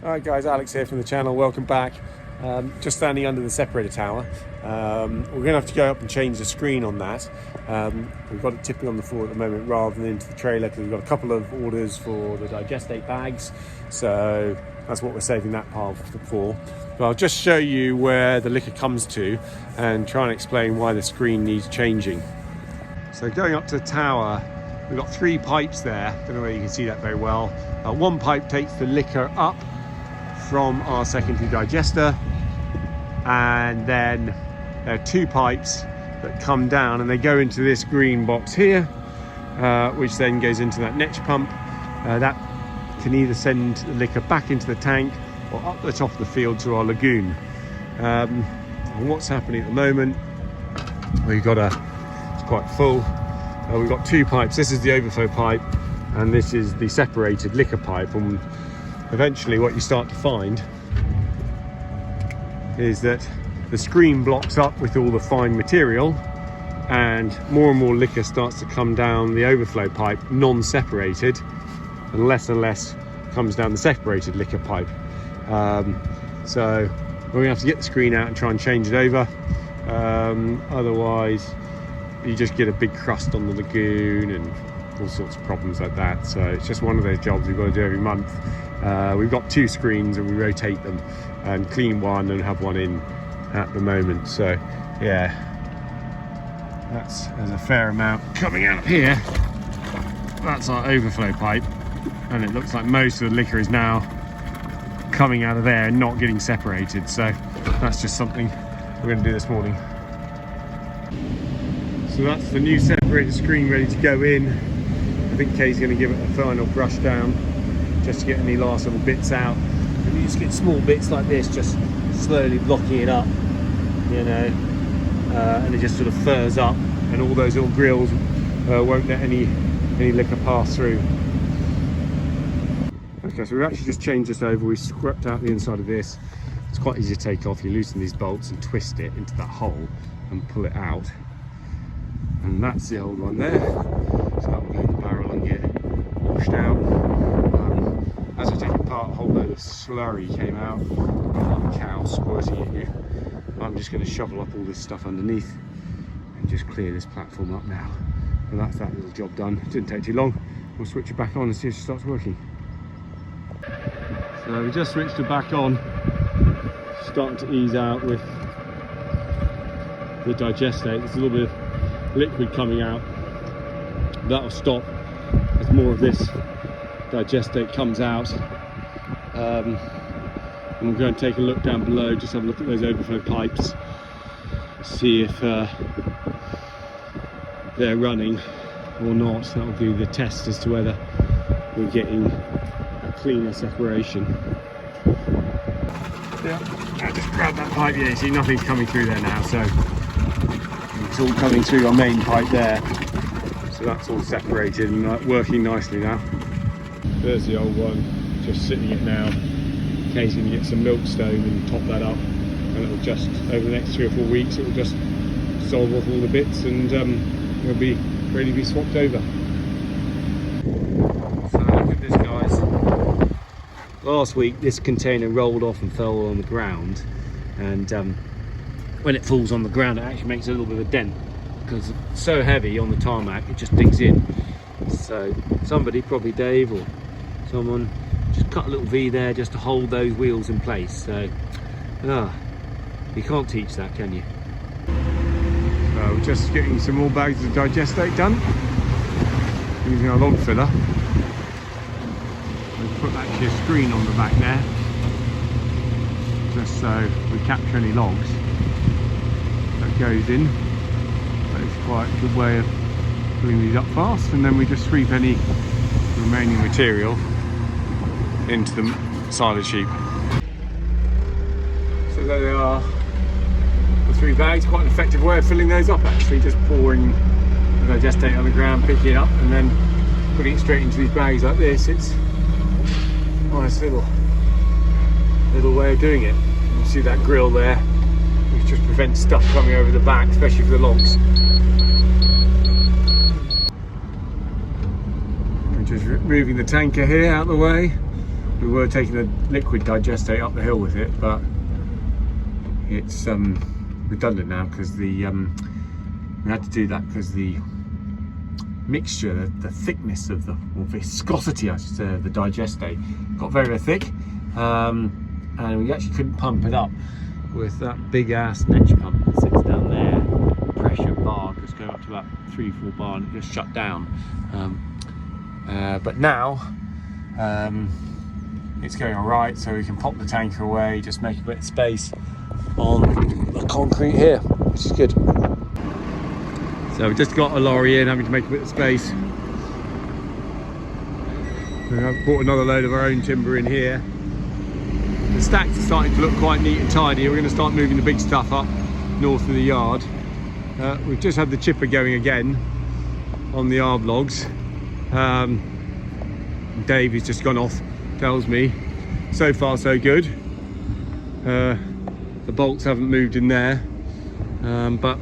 Alright guys, Alex here from the channel, welcome back. Just standing under the separator tower. We're going to have to go up and change the screen on that. We've got it tipping on the floor at the moment rather than into the trailer because we've got a couple of orders for the Digestate bags, so that's what we're saving that part for. But I'll just show you where the liquor comes to and try and explain why the screen needs changing. So going up to the tower, we've got 3 pipes there. Don't know whether you can see that very well. One pipe takes the liquor up from our secondary digester, and then there are 2 pipes that come down and they go into this green box here, which then goes into that netch pump. That can either send the liquor back into the tank or up the top of the field to our lagoon. And what's happening at the moment, we've got it's quite full. We've got 2 pipes. This is the overflow pipe and this is the separated liquor pipe. And eventually what you start to find is that the screen blocks up with all the fine material and more liquor starts to come down the overflow pipe non-separated, and less comes down the separated liquor pipe. So we're going to have to get the screen out and try and change it over. Otherwise you just get a big crust on the lagoon and all sorts of problems like that. So it's just one of those jobs we've got to do every month. We've got 2 screens and we rotate them and clean one and have one in at the moment. So yeah, there's a fair amount coming out here. That's our overflow pipe, and it looks like most of the liquor is now coming out of there and not getting separated. So that's just something we're going to do this morning. So that's the new separator screen ready to go in. I think Kay's going to give it a final brush down just to get any last little bits out. And you just get small bits like this, just slowly blocking it up, you know, and it just sort of furs up, and all those little grills won't let any liquor pass through. Okay, so we've actually just changed this over. We scraped out the inside of this. It's quite easy to take off. You loosen these bolts and twist it into that hole and pull it out. And that's the old one there. So that will go in the barrel and get washed out. As I take it apart, a whole load of slurry came out, like a cow squirting at you. I'm just going to shovel up all this stuff underneath and just clear this platform up now. And that's that little job done. It didn't take too long. We'll switch it back on and see if it starts working. So we just switched it back on. Starting to ease out with the Digestate. There's a little bit of liquid coming out. That'll stop as more of this Digestate comes out. And we'll go and take a look down below, just have a look at those overflow pipes, see if they're running or not. That'll be the test as to whether we're getting a cleaner separation. Yeah, I just grabbed that pipe. Yeah, you see nothing's coming through there now, so it's all coming through our main pipe there. So that's all separated and working nicely now. There's the old one, just sitting it now. Kay's going to get some milkstone and top that up, and it'll just, over the next 3 or 4 weeks, it will just dissolve off all the bits and it'll be ready to be swapped over. So look at this, guys. Last week this container rolled off and fell on the ground, and when it falls on the ground it actually makes a little bit of a dent because it's so heavy on the tarmac it just digs in. So somebody, probably Dave or someone, just cut a little V there just to hold those wheels in place. So you can't teach that, can you? So we're just getting some more bags of Digestate done using our log filler. We've put actually a screen on the back there just so we capture any logs that goes in. That is quite a good way of pulling these up fast, and then we just sweep any remaining material into the silage heap. So there they are, the 3 bags. Quite an effective way of filling those up actually, just pouring the Digestate on the ground, picking it up and then putting it straight into these bags like this. It's a nice little way of doing it. You see that grill there, which just prevents stuff coming over the back, especially for the logs. Just moving the tanker here out of the way. We were taking the liquid digestate up the hill with it, but it's redundant now because we had to do that because the mixture, the thickness of or viscosity, I should say, of the digestate got very, very thick, and we actually couldn't pump it up with that big ass netch pump that sits down there. Pressure bar just go up to about 3-4 bar and it just shut down. But now it's going all right, so we can pop the tanker away, just make a bit of space on the concrete here, which is good. So we just got a lorry in, having to make a bit of space. We have brought another load of our own timber in here. The stacks are starting to look quite neat and tidy. We're going to start moving the big stuff up north of the yard. We've just had the chipper going again on the yard logs. Dave has just gone off, tells me so far so good. The bolts haven't moved in there, but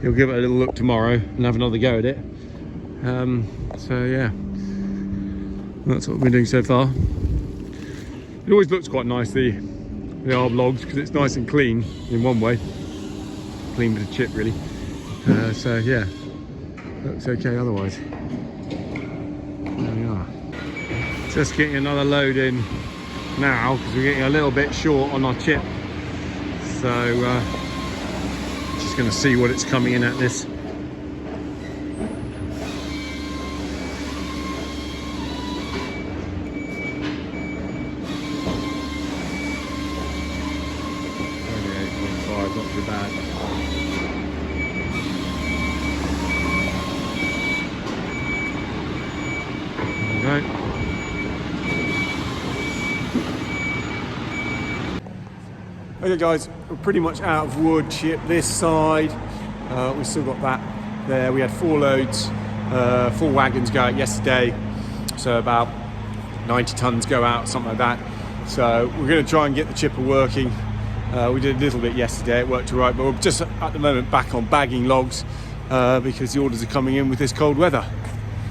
he'll give it a little look tomorrow and have another go at it. So yeah, that's what we've been doing so far. It always looks quite nice, the arb logs, because it's nice and clean in one way. Clean bit of chip really. So yeah, looks okay otherwise. There we are. Just getting another load in now because we're getting a little bit short on our chip. So just going to see what it's coming in at this. Not too bad. Right. Okay guys, we're pretty much out of wood chip this side. We've still got that there. We had 4 loads, 4 wagons go out yesterday, so about 90 tons go out, something like that. So we're going to try and get the chipper working. We did a little bit yesterday, it worked all right, but we're just at the moment back on bagging logs because the orders are coming in with this cold weather.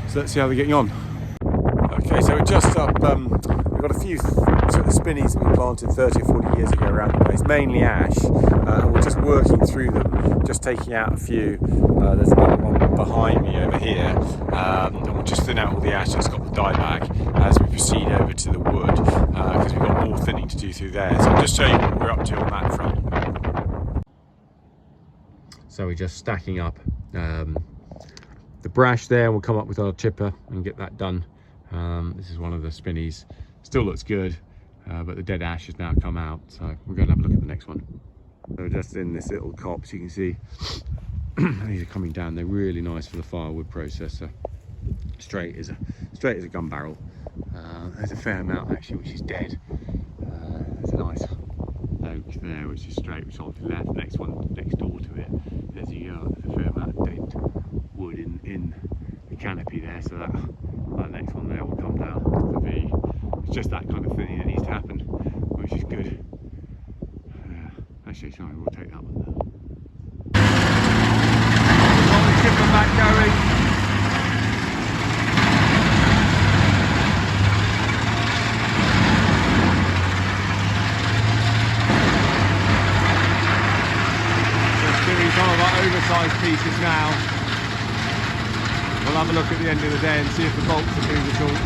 So let's see how they're getting on. Okay, so we're just up, we've got a few sort of spinnies that we planted 30 or 40 years ago around the place, mainly ash, and we're just working through them, just taking out a few. There's another one behind me over here, and we'll just thin out all the ash that's got the dye bag as we proceed over to the wood, because we've got more thinning to do through there. So I'll just show you what we're up to on that front. So we're just stacking up the brash there, and we'll come up with our chipper and get that done. This is one of the spinnies, still looks good, but the dead ash has now come out, so we're going to have a look at the next one. So just in this little copse, you can see these are coming down. They're really nice for the firewood processor. Straight as a gun barrel. There's a fair amount actually which is dead. There's a nice oak there which is straight, which is on the left. Next one next door to it, there's a fair amount of dead wood in the canopy there. So that next one there will come down to V. It's just that kind of thing that needs to happen, which is good. Actually, sorry, we'll take that one there. Got the chipper back going. Just doing some of our oversized pieces now. We'll have a look at the end of the day and see if the bolts have moved at all.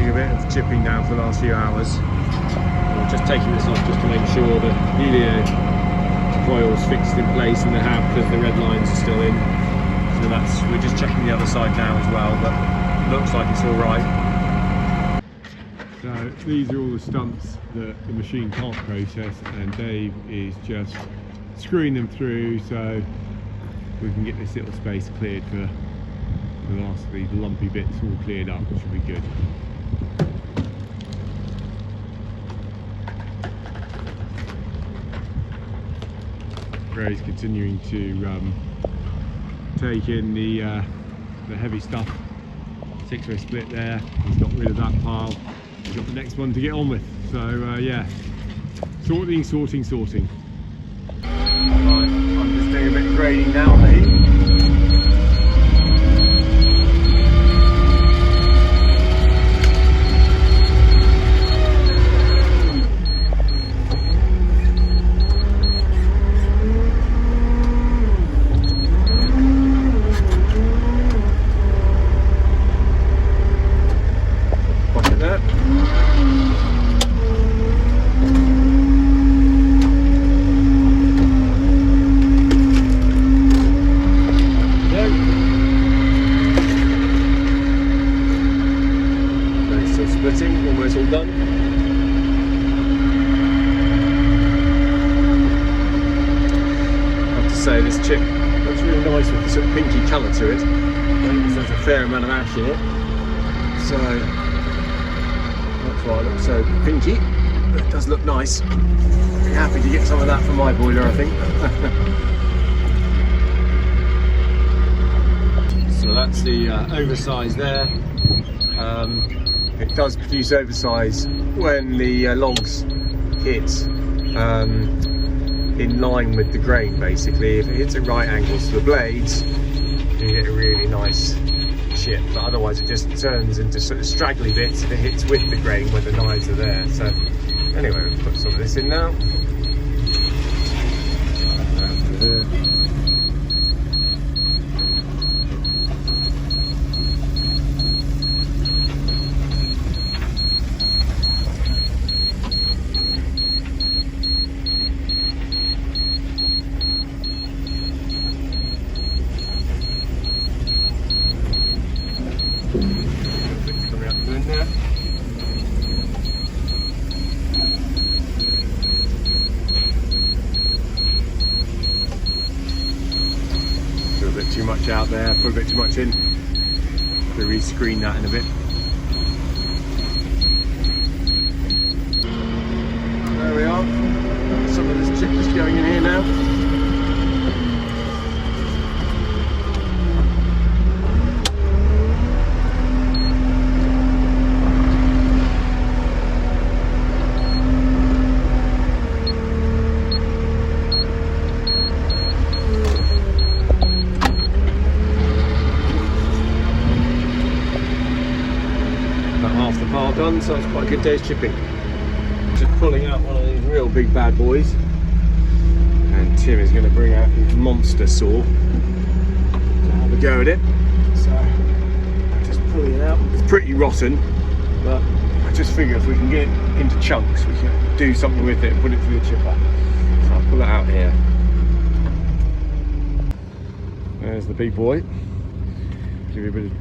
doing a bit of chipping now for the last few hours. I'm just taking this off just to make sure the helio coil's fixed in place, and they have, because the red lines are still in. So we're just checking the other side now as well, but it looks like it's all right. So these are all the stumps that the machine can't process, and Dave is just screwing them through so we can get this little space cleared for the last of these lumpy bits all cleared up, which will be good. Gray's continuing to take in the heavy stuff. 6-way split there, he's got rid of that pile. He's got the next one to get on with. So yeah, sorting. Right, I'm just doing a bit of grading now, mate. Almost all done. I have to say, this chip looks really nice with the sort of pinky colour to it. I think there's a fair amount of ash in it, so that's why it looks so pinky. But it does look nice. I'd be happy to get some of that for my boiler, I think. So that's the oversize there. It does produce oversize when the logs hit in line with the grain, basically. If it hits at right angles to the blades, you get a really nice chip, but otherwise it just turns into sort of straggly bits if it hits with the grain when the knives are there. So anyway, we'll put some of this in now. A bit too much out there, put a bit too much in. To rescreen that in a bit. There we are. Some of this chip is going in here now. Half the pile done, so it's quite a good day's chipping. Just pulling out one of these real big bad boys, and Tim is going to bring out his monster saw to have a go at it. So just pulling it out. It's pretty rotten, but I just figure if we can get it into chunks, we can do something with it and put it through the chipper. So I'll pull it out here. There's the big boy. Give you a bit of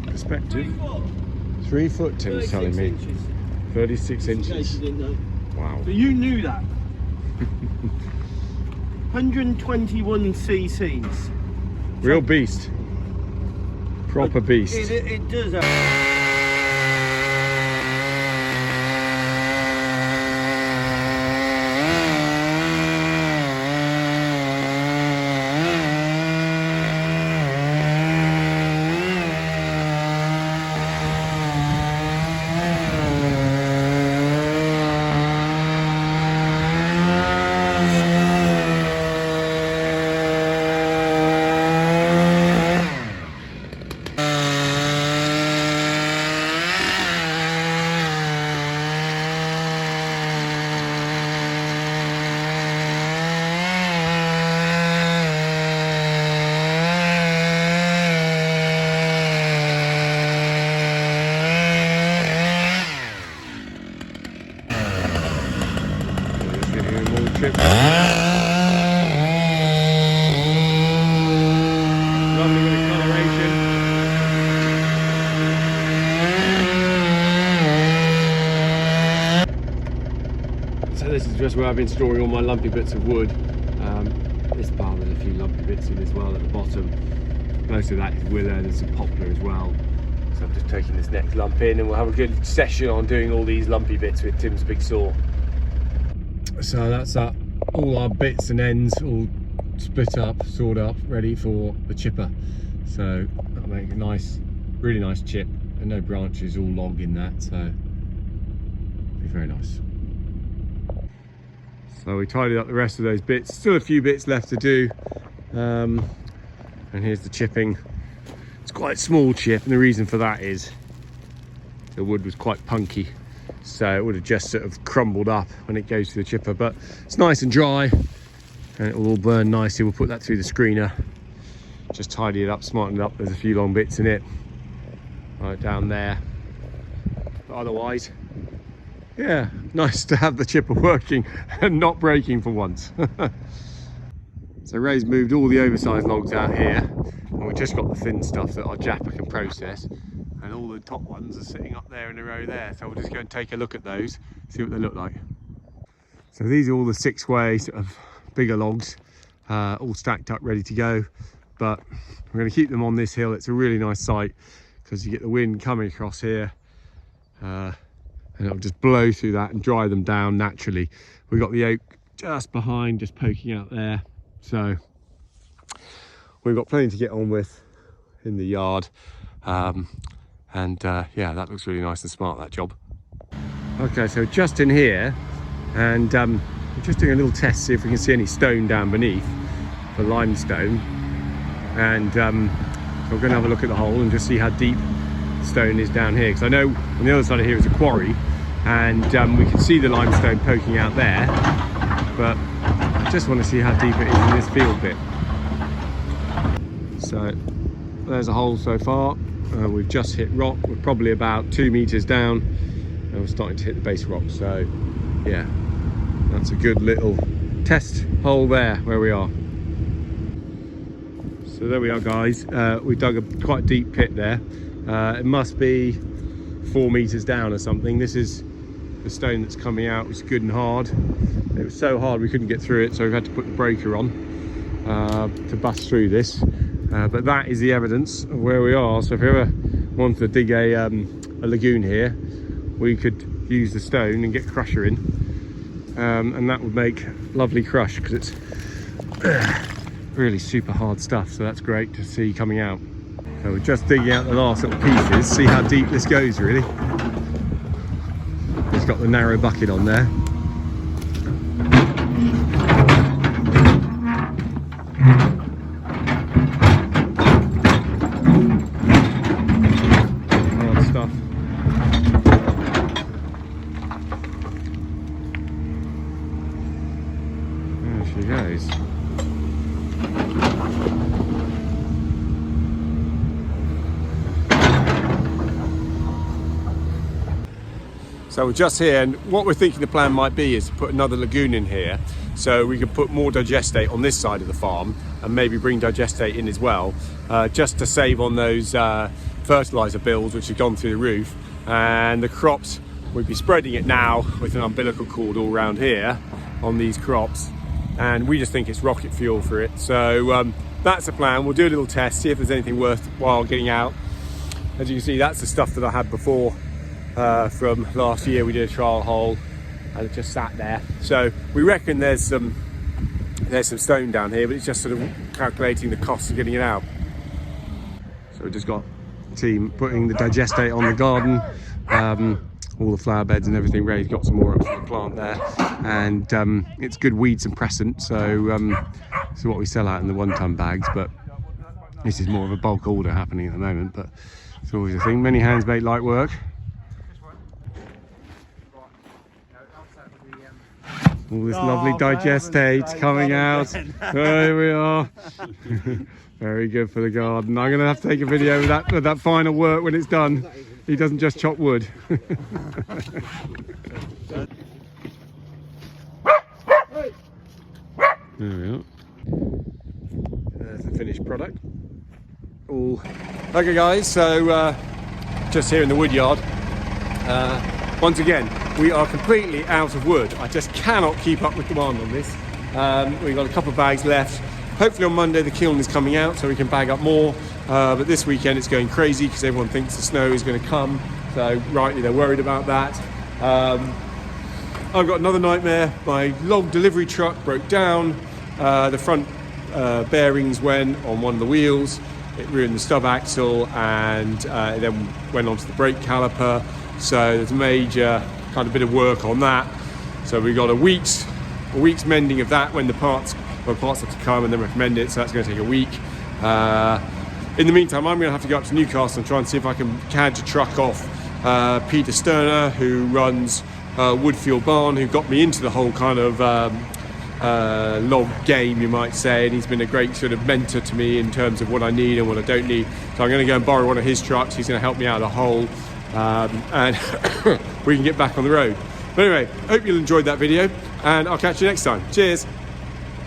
perspective. 3 foot, Tim's telling me. 36 inches. Wow. So you knew that. 121 cc's. Real beast. Proper beast. It does have. is just where I've been storing all my lumpy bits of wood. This pile, there's a few lumpy bits in as well at the bottom. Most of that is willow, there's some poplar as well. So I'm just taking this next lump in, and we'll have a good session on doing all these lumpy bits with Tim's big saw. So that's all our bits and ends all split up, sawed up, ready for the chipper. So that'll make a nice, really nice chip, and no branches, all log in that, so it'll be very nice. So we tidied up the rest of those bits. Still a few bits left to do. And here's the chipping. It's quite a small chip, and the reason for that is the wood was quite punky, so it would have just sort of crumbled up when it goes through the chipper. But it's nice and dry, and it will all burn nicely. We'll put that through the screener, just tidy it up, smarten it up. There's a few long bits in it right down there, but otherwise, yeah, nice to have the chipper working and not breaking for once. So Ray's moved all the oversized logs out here, and we've just got the thin stuff that our japper can process, and all the top ones are sitting up there in a row there. So we'll just go and take a look at those, see what they look like. So these are all the 6-way sort of bigger logs, all stacked up ready to go, but we're going to keep them on this hill. It's a really nice site because you get the wind coming across here, and it'll just blow through that and dry them down naturally. We've got the oak just behind, just poking out there, so we've got plenty to get on with in the yard. Yeah, that looks really nice and smart, that job. Okay, so just in here, and we're just doing a little test, see if we can see any stone down beneath for limestone, and we're going to have a look at the hole and just see how deep stone is down here, because I know on the other side of here is a quarry, and we can see the limestone poking out there, but I just want to see how deep it is in this field bit. So there's a hole so far. We've just hit rock. We're probably about 2 meters down, and we're starting to hit the base rock. So yeah, that's a good little test hole there where we are. So there we are, guys. We dug a quite deep pit there. It must be 4 meters down or something. This is the stone that's coming out. It's good and hard. It was so hard we couldn't get through it, so we've had to put the breaker on to bust through this. But that is the evidence of where we are. So if we ever wanted to dig a lagoon here, we could use the stone and get crusher in, and that would make lovely crush, because it's really super hard stuff. So that's great to see coming out. So we're just digging out the last little pieces, see how deep this goes really. It's got the narrow bucket on there. Hard stuff. There she goes. So we're just here, and what we're thinking the plan might be is to put another lagoon in here, so we could put more digestate on this side of the farm and maybe bring digestate in as well, just to save on those fertilizer bills which have gone through the roof. And the crops, we'd be spreading it now with an umbilical cord all around here on these crops, and we just think it's rocket fuel for it. So that's the plan. We'll do a little test, see if there's anything worthwhile getting out. As you can see, that's the stuff that I had before. From last year we did a trial hole, and it just sat there. So we reckon there's some stone down here, but it's just sort of calculating the cost of getting it out. So we just got the team putting the digestate on the garden, all the flower beds and everything. Ray's got some more up for the plant there, and it's good weed suppressant, so this is what we sell out in the 1-ton bags, but this is more of a bulk order happening at the moment. But it's always a thing. Many hands make light work. All this lovely digestate coming out. There we are. Very good for the garden. I'm going to have to take a video of that final work when it's done. He doesn't just chop wood. There we are. There's the finished product. All okay, guys. So just here in the wood yard. Once again, we are completely out of wood. I just cannot keep up with demand on this. We've got a couple of bags left. Hopefully on Monday the kiln is coming out so we can bag up more. But this weekend it's going crazy because everyone thinks the snow is going to come. So rightly they're worried about that. I've got another nightmare. My log delivery truck broke down. The front bearings went on one of the wheels. It ruined the stub axle and it then went onto the brake caliper. So there's a major kind of bit of work on that. So we've got a week's mending of that when the parts have to come and then recommend it. So that's going to take a week. In the meantime, I'm going to have to go up to Newcastle and try and see if I can cadge a truck off Peter Sterner, who runs Woodfield Barn, who got me into the whole kind of log game, you might say, and he's been a great sort of mentor to me in terms of what I need and what I don't need. So I'm going to go and borrow one of his trucks. He's going to help me out of the hole, and we can get back on the road. But anyway, hope you'll enjoyed that video, and I'll catch you next time. Cheers.